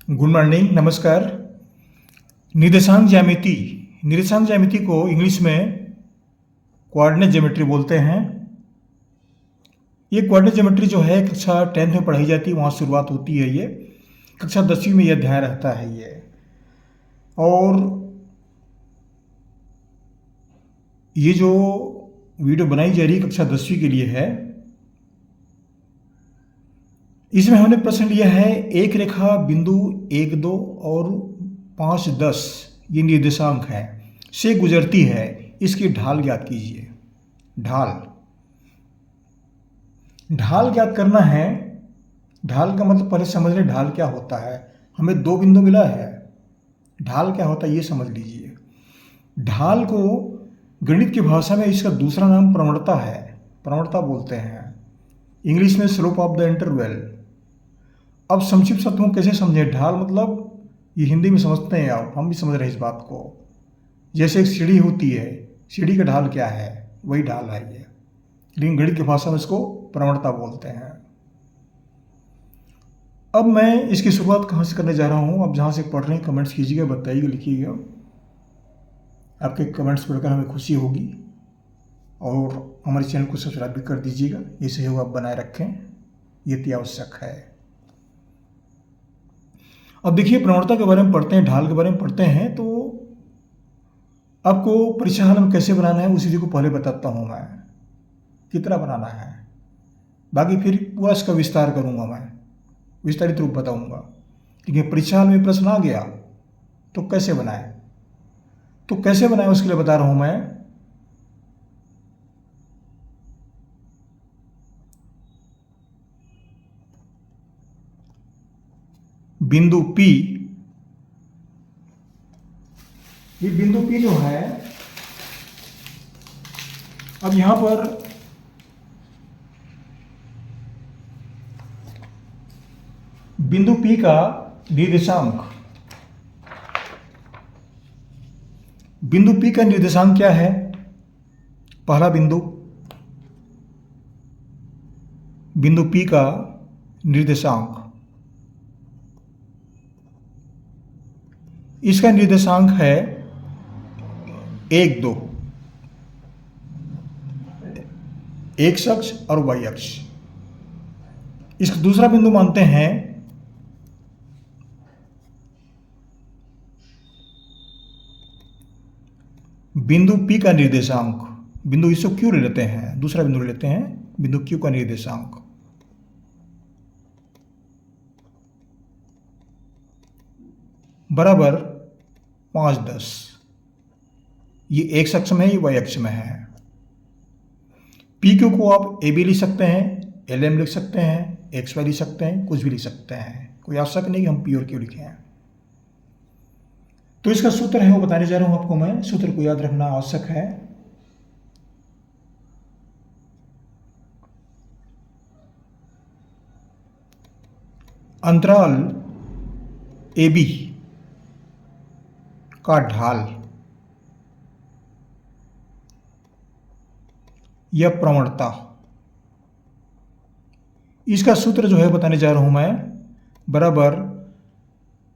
Good morning, नमस्कार। निर्देशांक ज्यामिति को इंग्लिश में कोऑर्डिनेट ज्योमेट्री बोलते हैं। ये कोऑर्डिनेट ज्योमेट्री जो है कक्षा 10th में पढ़ाई जाती है, वहाँ शुरुआत होती है। ये कक्षा 10वीं में यह अध्याय रहता है ये। और ये जो वीडियो बनाई जा रही है कक्षा 10वीं के लिए है। इसमें हमने प्रश्न लिया है एक रेखा बिंदु 1, 2 और 5, 10 ये निर्देशांक है से गुजरती है, इसकी ढाल ज्ञात कीजिए। ढाल ज्ञात करना है। ढाल का मतलब पहले समझ लें ढाल क्या होता है। हमें दो बिंदु मिला है, ढाल क्या होता है ये समझ लीजिए। ढाल को गणित की भाषा में इसका दूसरा नाम प्रवणता है, प्रवणता बोलते हैं। इंग्लिश में स्लोप ऑफ द इंटरवल। अब संक्षिप्त शब्दों को कैसे समझें। ढाल मतलब ये हिंदी में समझते हैं आप, हम भी समझ रहे हैं इस बात को। जैसे एक सीढ़ी होती है, सीढ़ी का ढाल क्या है, वही ढाल है ये, लेकिन गणित की भाषा में इसको प्रवणता बोलते हैं। अब मैं इसकी शुरुआत कहाँ से करने जा रहा हूँ। अब जहाँ से पढ़ रहे हैं कमेंट्स कीजिएगा, बताइएगा, लिखिएगा। आपके कमेंट्स पढ़कर हमें खुशी होगी। और हमारे चैनल को सब्सक्राइब भी कर दीजिएगा। ये सहयोग आप बनाए रखें, ये अति आवश्यक है। अब देखिए, प्रवणता के बारे में पढ़ते हैं, ढाल के बारे में पढ़ते हैं। तो आपको परीक्षा हाल में कैसे बनाना है उसी को पहले बताता हूँ मैं, कितना बनाना है। बाकी फिर पूरा इसका विस्तार करूँगा, मैं विस्तारित रूप बताऊँगा। लेकिन परीक्षा हाल में प्रश्न आ गया तो कैसे बनाए, उसके लिए बता रहा हूँ मैं। बिंदु P, ये बिंदु P जो है, अब यहां पर बिंदु P का निर्देशांक, बिंदु P का निर्देशांक क्या है। पहला बिंदु P का निर्देशांक, इसका निर्देशांक है 1, 2, एक्स अक्ष और वाई अक्ष। इसका दूसरा बिंदु मानते हैं बिंदु P का निर्देशांक, बिंदु इसको क्यू ले लेते हैं, दूसरा बिंदु ले लेते हैं बिंदु Q का निर्देशांक बराबर 5, 10। ये एक्स अक्ष में है, ये वाई अक्ष में है। पी क्यू को आप ए बी लिख सकते हैं, एल एम लिख सकते हैं, एक्स वाई लिख सकते हैं, कुछ भी लिख सकते हैं। कोई आवश्यक नहीं कि हम पी और क्यू लिखें। तो इसका सूत्र है वो बताने जा रहा हूं आपको मैं। सूत्र को याद रखना आवश्यक है। अंतराल ए बी का ढाल या प्रवणता, इसका सूत्र जो है बताने जा रहा हूं मैं, बराबर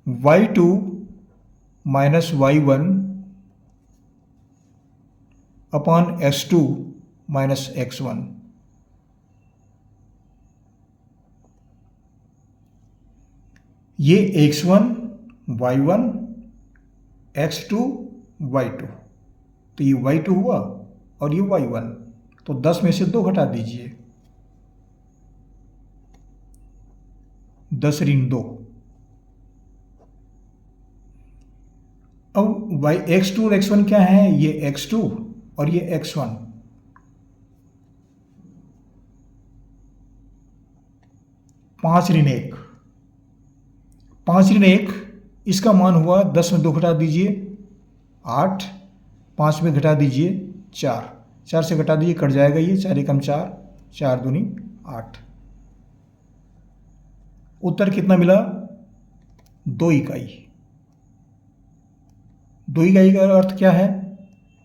y2 minus y1 upon x2 minus x1। ये x1 y1 x2 y2, तो ये y2 हुआ और ये y1। तो 10 में से 2 घटा दीजिए, 10 ऋण 2। अब x2 और x1 क्या है, ये x2 और ये x1। 5 ऋण 1, 5 ऋण 1, इसका मान हुआ 10 में 2 घटा दीजिए 8, 5 में घटा दीजिए 4, 4 से घटा दीजिए कट जाएगा ये, 4 एकम 4, 4 दूनी 8। उत्तर कितना मिला, 2 इकाई। 2 इकाई का अर्थ क्या है,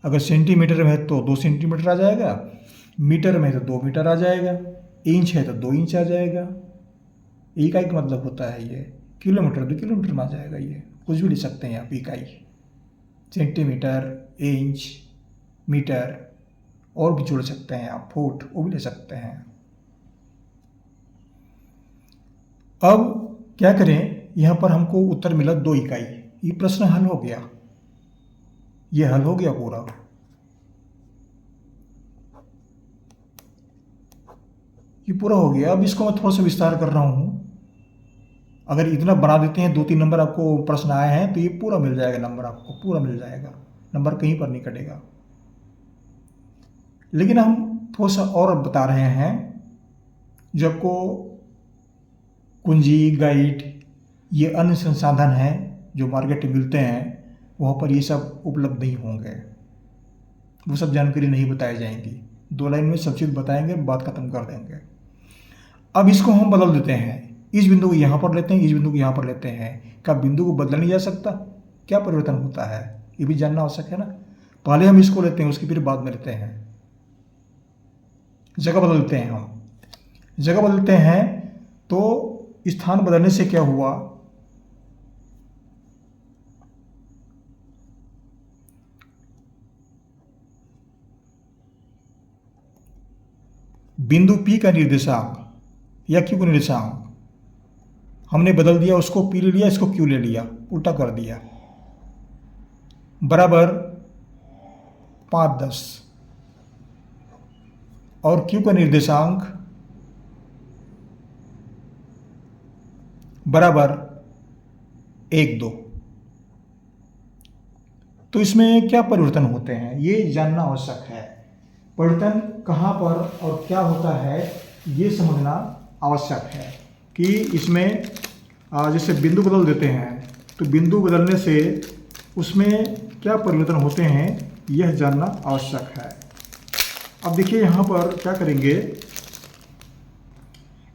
अगर सेंटीमीटर में है तो 2 सेंटीमीटर आ जाएगा, मीटर में है तो 2 मीटर आ जाएगा, इंच है तो 2 इंच आ जाएगा। इकाई का मतलब होता है ये किलोमीटर 2 किलोमीटर में आ जाएगा, ये कुछ भी ले सकते हैं आप इकाई, सेंटीमीटर, इंच, मीटर, और भी जोड़ सकते हैं आप, फुट वो भी ले सकते हैं। अब क्या करें, यहाँ पर हमको उत्तर मिला 2 इकाई, ये प्रश्न हल हो गया, ये हल हो गया पूरा। ये पूरा हो गया। अब इसको मैं थोड़ा सा विस्तार कर रहा हूँ। अगर इतना बना देते हैं, 2-3 नंबर आपको प्रश्न आए हैं तो ये पूरा मिल जाएगा नंबर, आपको पूरा मिल जाएगा, नंबर कहीं पर नहीं कटेगा। लेकिन हम थोड़ा सा और बता रहे हैं, जो आपको कुंजी, गाइड, ये अन्य संसाधन हैं जो मार्केट में मिलते हैं, वहाँ पर ये सब उपलब्ध नहीं होंगे, वो सब जानकारी नहीं बताई जाएंगी। 2 लाइन में सब चीज़ बताएंगे, बात खत्म कर देंगे। अब इसको हम बदल देते हैं, इस बिंदु को यहाँ पर लेते हैं, इस बिंदु को यहाँ पर लेते हैं। क्या बिंदु को बदला नहीं जा सकता? क्या परिवर्तन होता है ये भी जानना आवश्यक है ना। पहले हम इसको लेते हैं, उसकी फिर बाद में लेते हैं। जगह बदलते हैं, हम जगह बदलते हैं तो स्थान बदलने से क्या हुआ, बिंदु P का निर्देशांक या Q का निर्देशांक हमने बदल दिया, उसको P ले लिया, इसको Q ले लिया, उल्टा कर दिया, बराबर 5-10, और Q का निर्देशांक बराबर 1-2। तो इसमें क्या परिवर्तन होते हैं ये जानना आवश्यक है। परिवर्तन कहाँ पर और क्या होता है ये समझना आवश्यक है कि इसमें जैसे बिंदु बदल देते हैं तो बिंदु बदलने से उसमें क्या परिवर्तन होते हैं यह जानना आवश्यक है। अब देखिए यहाँ पर क्या करेंगे,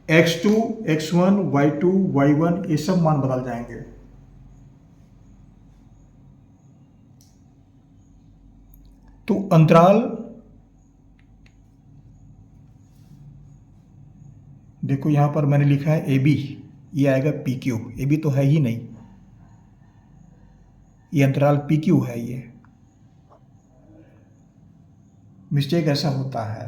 x2, x1, y2, y1 ये सब मान बदल जाएंगे। तो अंतराल देखो यहाँ पर मैंने लिखा है AB, ये आएगा PQ, AB तो है ही नहीं, ये अंतराल PQ है। ये मिस्टेक ऐसा होता है।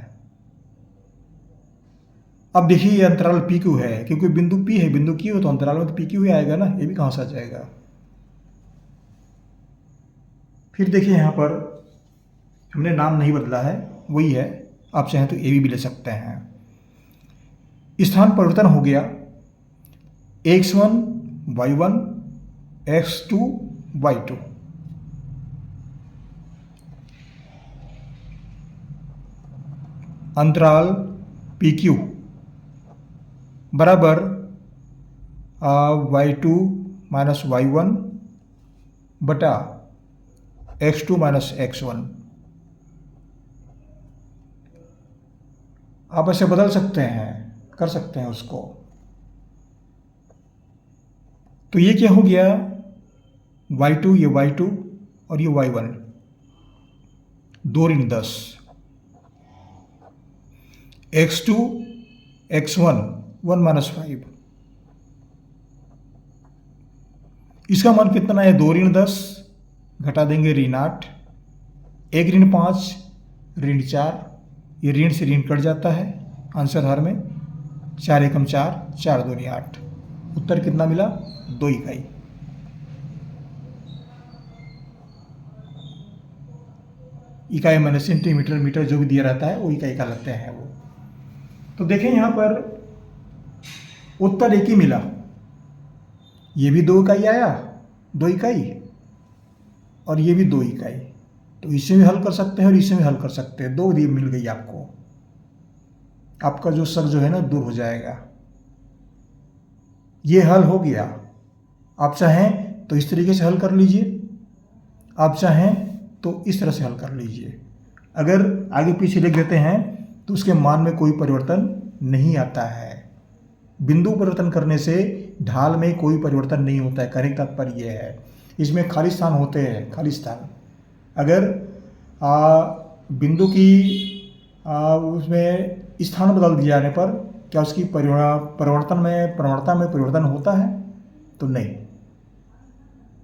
अब देखिए ये अंतराल PQ है, क्योंकि बिंदु P है, बिंदु Q है, तो अंतराल में तो PQ ही आएगा ना, ये भी कहाँ से आ जाएगा। फिर देखिए यहाँ पर हमने नाम नहीं बदला है, वही है, आप चाहें तो AB भी ले सकते हैं। स्थान परिवर्तन हो गया, x1 y1, x2 y2। अंतराल PQ बराबर y2 माइनस y1 बटा x2 माइनस x1। आप ऐसे बदल सकते हैं, कर सकते हैं उसको। तो ये क्या हो गया, y2 ये y2 और ये y1, 2 ऋण 10, x2 x1 1 माइनस 5। इसका मान कितना है, 2 ऋण 10 घटा देंगे ऋण 8, 1 ऋण 5 ऋण 4, ये ऋण से ऋण कट जाता है आंसर हर में, 4 एकम 4, 4 दूनी 8। उत्तर कितना मिला, 2 इकाई। इकाई मैंने सेंटीमीटर, मीटर जो भी दिया रहता है वो इकाई का लगते हैं वो। तो देखें यहाँ पर उत्तर एक ही मिला, ये भी 2 इकाई आया, 2 इकाई, और ये भी 2 इकाई। तो इसे भी हल कर सकते हैं और इसे भी हल कर सकते हैं, 2 दी मिल गई आपको, आपका जो शक जो है ना दूर हो जाएगा। ये हल हो गया। आप चाहें तो इस तरीके से हल कर लीजिए, आप चाहें तो इस तरह से हल कर लीजिए। अगर आगे पीछे लिख देते हैं तो उसके मान में कोई परिवर्तन नहीं आता है। बिंदु परिवर्तन करने से ढाल में कोई परिवर्तन नहीं होता है, कहने का तात्पर्य यह है। इसमें खाली स्थान होते हैं, खाली स्थान। अगर बिंदु की उसमें स्थान बदल दिए जाने पर क्या उसकी परिवर्तन में परिवर्तन होता है? तो नहीं,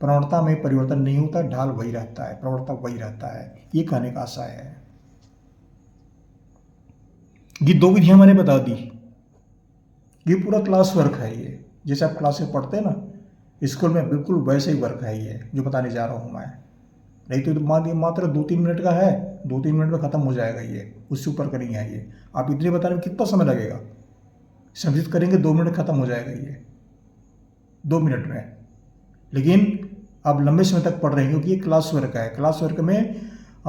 प्रवणता में परिवर्तन नहीं होता, ढाल वही रहता है, प्रवणता वही रहता है। ये कहने का आशय है। ये दो विधियां मैंने बता दी। ये पूरा क्लास वर्क है। ये जैसे आप क्लास में पढ़ते हैं ना स्कूल में, बिल्कुल वैसे ही वर्क है ये जो बताने जा रहा हूँ मैं। नहीं तो मात्र 2-3 मिनट का है, 2-3 मिनट में ख़त्म हो जाएगा ये, उससे ऊपर का नहीं है ये। आप इतने बताने में कितना समय लगेगा? संचित करेंगे 2 मिनट खत्म हो जाएगा ये, 2 मिनट में। लेकिन आप लंबे समय तक पढ़ रहे हैं क्योंकि ये क्लास वर्क है। क्लास वर्क में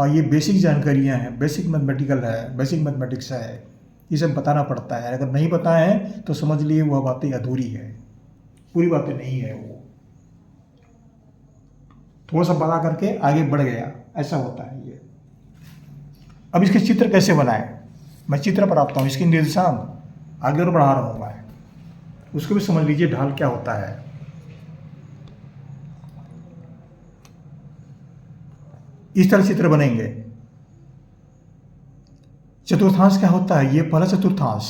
ये बेसिक जानकारियाँ हैं, बेसिक मैथमेटिकल है, बेसिक मैथमेटिक्स है, ये सब बताना पड़ता है। अगर नहीं पता है तो समझ लिए वह बातें अधूरी है, पूरी बातें नहीं है वो। थोड़ा सा बता करके आगे बढ़ गया, ऐसा होता है ये। अब इसके चित्र कैसे बनाएं? मैं चित्र पर आता हूँ, इसके निर्देशांक आगे और बढ़ा रहा हूँ मैं, उसको भी समझ लीजिए ढाल क्या होता है। इस तरह चित्र बनेंगे। चतुर्थांश क्या होता है? ये पहला चतुर्थांश।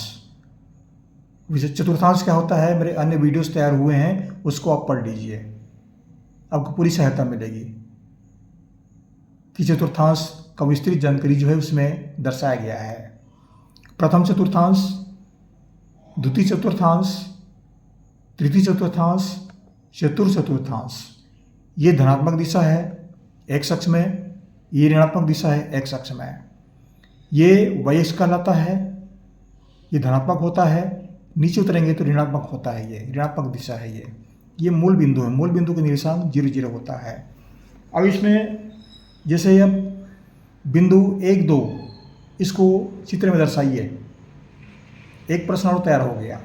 चतुर्थांश क्या होता है मेरे अन्य वीडियोस तैयार हुए हैं, उसको आप पढ़ लीजिए, आपको पूरी सहायता मिलेगी कि चतुर्थांश का विस्तृत जानकारी जो है उसमें दर्शाया गया है। प्रथम चतुर्थांश, द्वितीय चतुर्थांश, तृतीय चतुर्थांश, चतुर्थ चतुर्थांश। ये धनात्मक दिशा है एक्स अक्ष में, ये ऋणात्मक दिशा है एक्स अक्ष में। ये वाई अक्ष कहलाता है, ये धनात्मक होता है। नीचे उतरेंगे तो ऋणात्मक होता है, ये ऋणात्मक दिशा है। ये मूल बिंदु है, मूल बिंदु का निर्देशांक 0-0 होता है। अब इसमें जैसे अब बिंदु 1-2 इसको चित्र में दर्शाइए। एक प्रश्न और तैयार हो गया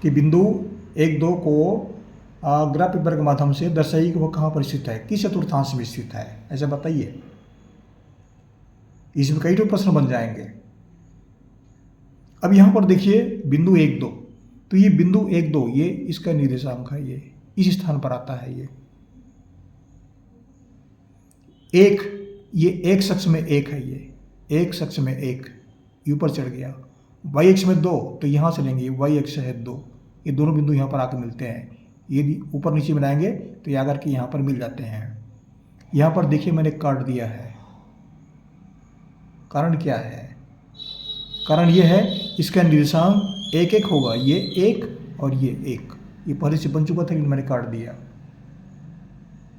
कि बिंदु 1-2 को ग्राफ पेपर के माध्यम से दर्शाइए कि वो कहाँ पर स्थित है, किस चतुर्थांश में स्थित है, ऐसा बताइए। इसमें कई तो प्रश्न बन जाएंगे। अब यहाँ पर देखिए बिंदु 1-2, तो ये बिंदु 1-2 ये इसका निर्देशांक है, ये इस स्थान पर आता है। ये एक अक्ष में 1 है, ये एक अक्ष में 1 ऊपर चढ़ गया। वाई अक्ष में 2, तो यहाँ से लेंगे, वाई अक्ष है 2, ये दोनों बिंदु यहाँ पर आकर मिलते हैं। ये भी ऊपर नीचे बनाएंगे तो ये आकर के यहाँ पर मिल जाते हैं। यहाँ पर देखिए मैंने काट दिया है। कारण क्या है? कारण ये है इसका निर्देशांक 1-1 होगा, ये 1 और ये 1, ये पहले से बन चुका था लेकिन मैंने काट दिया।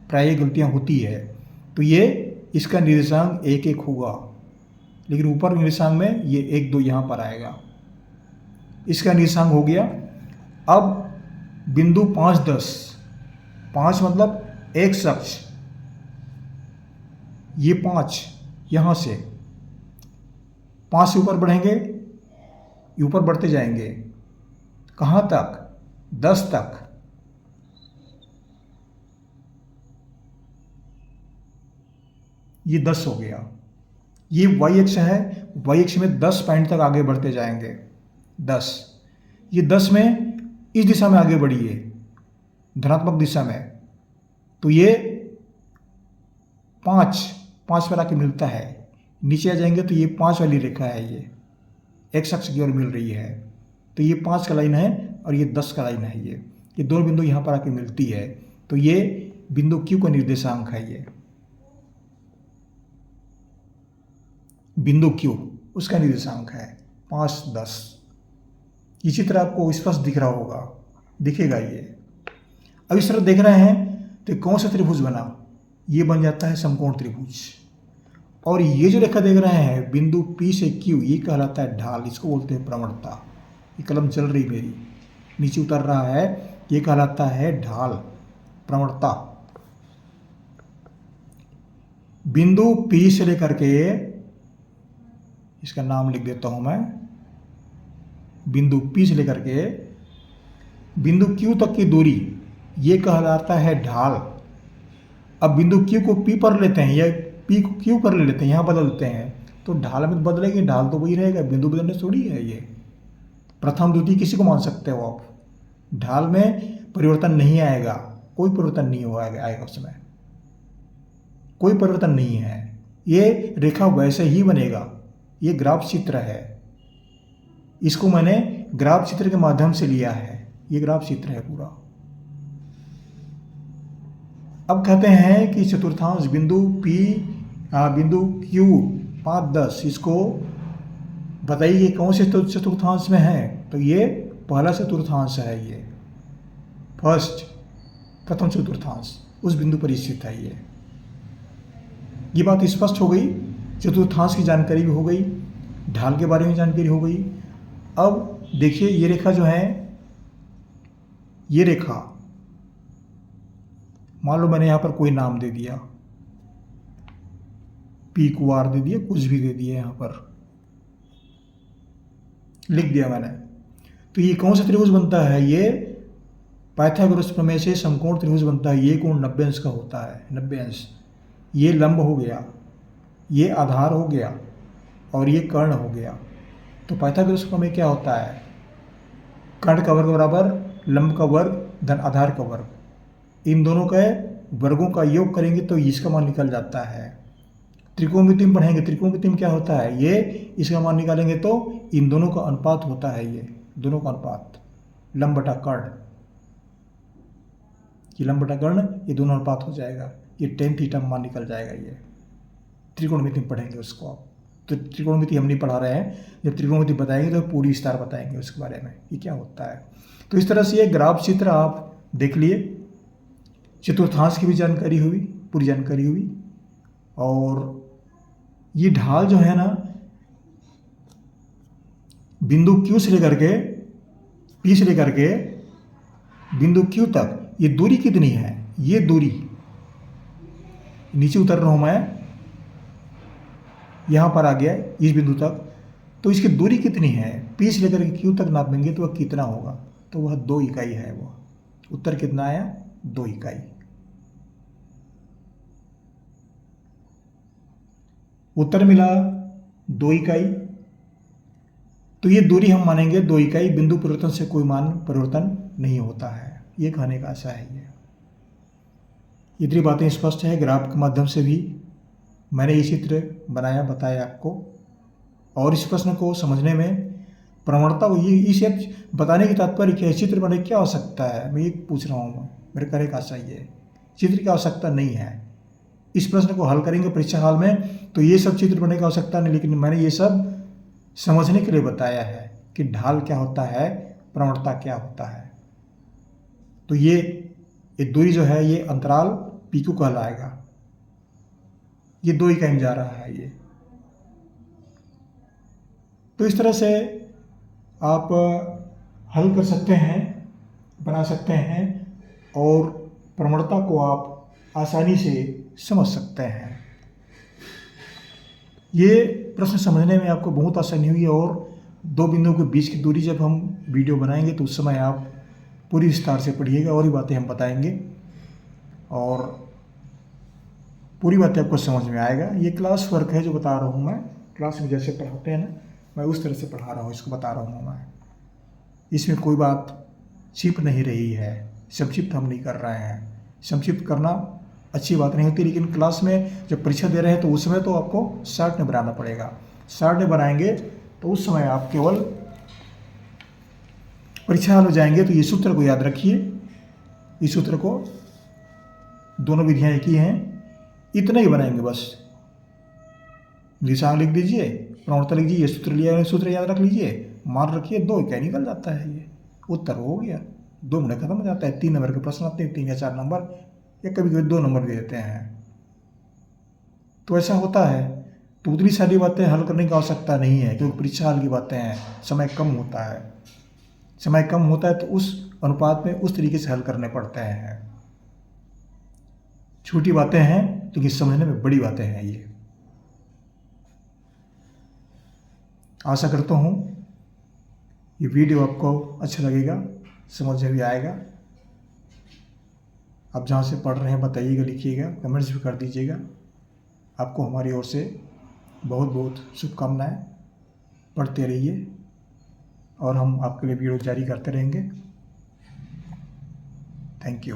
प्राय ये गलतियाँ होती है। तो ये इसका निर्देशांक 1-1 होगा, लेकिन ऊपर निर्देशांक में ये 1-2 यहाँ पर आएगा। इसका निर्देशांक हो गया। अब बिंदु 5-10, 5 मतलब एक अक्ष, ये 5 यहाँ से 5 से ऊपर बढ़ेंगे, ऊपर बढ़ते जाएंगे कहाँ तक? 10 तक। ये 10 हो गया। ये वाई अक्ष है, वाई अक्ष में 10 पॉइंट तक आगे बढ़ते जाएंगे। 10, ये 10 में इस दिशा में आगे बढ़िए, धनात्मक दिशा में, तो ये 5 पर आके मिलता है। नीचे आ जाएंगे तो ये 5 वाली रेखा है, ये एक्स अक्ष की ओर मिल रही है, तो ये 5 का लाइन है और ये 10 का लाइन है। ये दोनों बिंदु यहाँ पर आके मिलती है, तो ये बिंदु क्यू का निर्देशांक है। ये बिंदु क्यू उसका निर्देशांक है 5-10। इसी तरह आपको स्पष्ट दिख रहा होगा, दिखेगा ये। अब इस तरह देख रहे हैं तो कौन सा त्रिभुज बना? ये बन जाता है समकोण त्रिभुज। और ये जो रेखा देख रहे हैं बिंदु P से Q, ये कहलाता है ढाल, इसको बोलते हैं प्रवणता। ये कलम चल रही मेरी, नीचे उतर रहा है, ये कहलाता है ढाल, प्रवणता। बिंदु P से लेकर के, इसका नाम लिख देता हूं मैं, बिंदु P से लेकर के बिंदु Q तक की दूरी, ये कहलाता है ढाल। अब बिंदु Q को P पर लेते हैं या P को Q पर ले लेते हैं, यहाँ बदलते हैं, तो ढाल में बदलेंगे, ढाल तो वही रहेगा, बिंदु बदलने थोड़ी है। ये प्रथम द्वितीय किसी को मान सकते हो आप। ढाल में परिवर्तन नहीं आएगा, कोई परिवर्तन नहीं आएगा उसमें, कोई परिवर्तन नहीं है। ये रेखा वैसे ही बनेगा। ये ग्राफ चित्र है, इसको मैंने ग्राफ चित्र के माध्यम से लिया है। ये ग्राफ चित्र है पूरा, अब कहते हैं कि चतुर्थांश बिंदु P बिंदु Q 5, 10 इसको बताइए कौन से चतुर्थांश में है। तो ये पहला चतुर्थांश है, ये प्रथम चतुर्थांश उस बिंदु पर स्थित है। ये बात स्पष्ट हो गई, चतुर्थांश की जानकारी भी हो गई, ढाल के बारे में जानकारी हो गई। अब देखिए ये रेखा जो है, ये रेखा मान लो मैंने यहाँ पर कोई नाम दे दिया, P को R दे दिया, कुछ भी दे दिया, यहाँ पर लिख दिया मैंने। तो ये कौन सा त्रिभुज बनता है? ये पाइथागोरस प्रमेय से समकोण त्रिभुज बनता है। ये कोण 90 अंश का होता है, 90 अंश। ये लंब हो गया, ये आधार हो गया और ये कर्ण हो गया। तो पाइथागोरस प्रमेय क्या होता है? कर्ण का वर्ग बराबर लंब का वर्ग धन आधार का वर्ग। इन दोनों के वर्गों का योग करेंगे तो इसका मान निकल जाता है। त्रिकोणमिति में पढ़ेंगे, त्रिकोणमिति में क्या होता है? ये इसका मान निकालेंगे तो इन दोनों का अनुपात होता है, ये दोनों का अनुपात, लंब बटा कर्ण। ये लंब बटा कर्ण, ये दोनों अनुपात हो जाएगा, ये tan थीटा मान निकल जाएगा। ये त्रिकोणमिति में पढ़ेंगे उसको आप। तो त्रिकोणमिति हम नहीं पढ़ा रहे हैं, जब त्रिकोणमिति बताएंगे तो पूरी विस्तार बताएंगे उसके बारे में ये क्या होता है। तो इस तरह से ये ग्राफ चित्र आप देख लिए, चतुर्थांश की भी जानकारी हुई, पूरी जानकारी हुई। और ये ढाल जो है ना, बिंदु Q से लेकर के P से लेकर के बिंदु Q तक ये दूरी कितनी है? ये दूरी, नीचे उतर रहा हूं मैं, यहां पर आ गया इस बिंदु तक, तो इसकी दूरी कितनी है? P से लेकर के Q तक नापेंगे तो वह कितना होगा? तो वह 2 इकाई है। वह उत्तर कितना आया? 2 इकाई। उत्तर मिला 2 इकाई। तो ये दूरी हम मानेंगे 2 इकाई। बिंदु परिवर्तन से कोई मान परिवर्तन नहीं होता है, ये कहने का आशा है। ये इतनी बातें स्पष्ट है। ग्राफ के माध्यम से भी मैंने ये चित्र बनाया, बताया आपको। और इस प्रश्न को समझने में प्रवणता ये इसे बताने की तात्पर्य क्या है? चित्र बनाने की क्या आवश्यकता है, मैं ये पूछ रहा हूँ। मेरे कहने का आशा ये, चित्र की आवश्यकता नहीं है। इस प्रश्न को हल करेंगे परीक्षा हाल में तो ये सब चित्र बनाने की आवश्यकता नहीं, लेकिन मैंने ये सब समझने के लिए बताया है कि ढाल क्या होता है, प्रवणता क्या होता है। तो ये दूरी जो है, ये अंतराल PQ कहलाएगा। ये 2 इकाई में जा रहा है ये। तो इस तरह से आप हल कर सकते हैं, बना सकते हैं और प्रवणता को आप आसानी से समझ सकते हैं। ये प्रश्न समझने में आपको बहुत आसानी हुई। और 2 बिंदुओं के बीच की दूरी जब हम वीडियो बनाएंगे तो उस समय आप पूरी विस्तार से पढ़िएगा और भी बातें हम बताएंगे और पूरी बातें आपको समझ में आएगा। ये क्लास वर्क है जो बता रहा हूँ मैं, क्लास में जैसे पढ़ाते हैं ना, मैं उस तरह से पढ़ा रहा हूँ, इसको बता रहा हूँ मैं। इसमें कोई बात छिप नहीं रही है, संक्षिप्त हम नहीं कर रहे हैं। संक्षिप्त करना अच्छी बात नहीं होती, लेकिन क्लास में जब परीक्षा दे रहे हैं तो उस समय तो आपको शॉर्ट में बनाना पड़ेगा। शॉर्ट में बनाएंगे तो उस समय आप केवल परीक्षा हाल हो जाएंगे। तो ये सूत्र को याद रखिए, इस सूत्र को, दोनों विधियां एक ही हैं, इतना ही बनाएंगे बस। निशान लिख दीजिए, प्रवणता लिख दीजिए, सूत्र लिया, सूत्र याद रख लीजिए, मान रखिए, 2 इकाई निकल जाता है। ये उत्तर हो गया, 2 मिनट खत्म हो जाता है। 3 नंबर के प्रश्न आते हैं, 3 या 4 नंबर, या कभी कभी 2 नंबर दे देते हैं। तो ऐसा होता है। तो उतनी सारी बातें हल करने की आवश्यकता नहीं है, क्योंकि परीक्षा हाल की बातें हैं, समय कम होता है। समय कम होता है तो उस अनुपात में उस तरीके से हल करने पड़ते हैं। छोटी बातें हैं लेकिन समझने में बड़ी बातें हैं। ये आशा करता हूँ ये वीडियो आपको अच्छा लगेगा, समझ में भी आएगा। आप जहाँ से पढ़ रहे हैं बताइएगा, लिखिएगा, कमेंट्स भी कर दीजिएगा। आपको हमारी ओर से बहुत बहुत शुभकामनाएं। पढ़ते रहिए और हम आपके लिए वीडियो जारी करते रहेंगे। Thank you.